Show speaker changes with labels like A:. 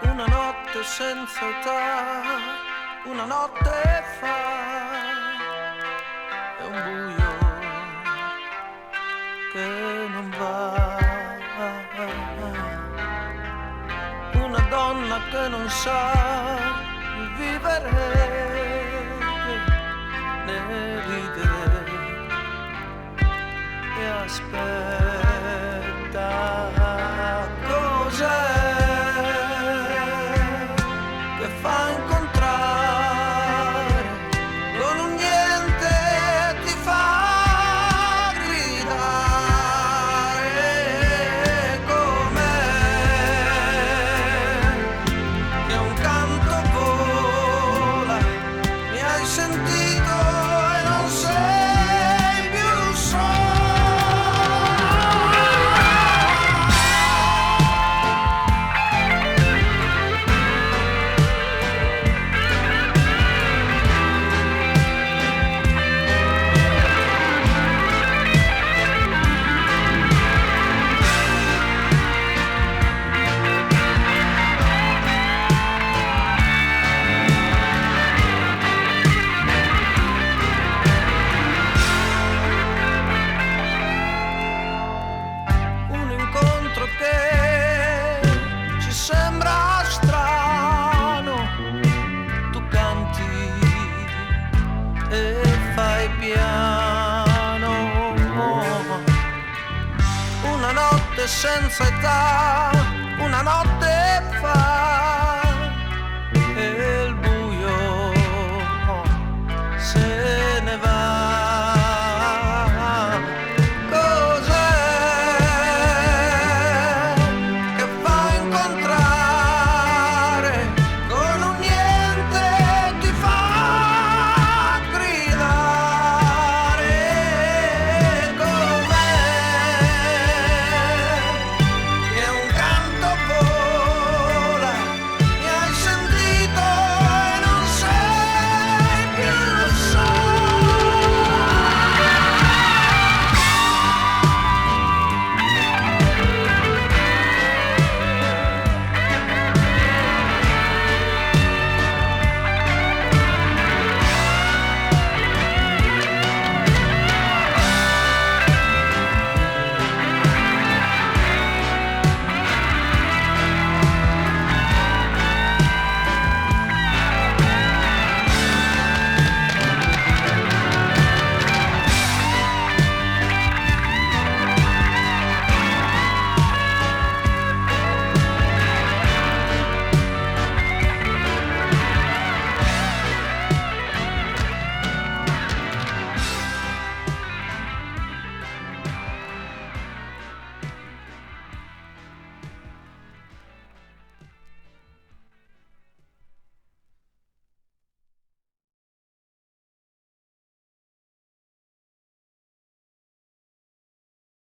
A: Una notte senza età, una notte fa, è un buio che non va. Una donna che non sa vivere né ridere e aspetta. Cos'è che fa incontrare con un niente, ti fa gridare? Com'è che un canto vola, mi hai sentito e non sei più un incontro che ci sembra strano. Tu canti e fai piano. Una notte senza età, una notte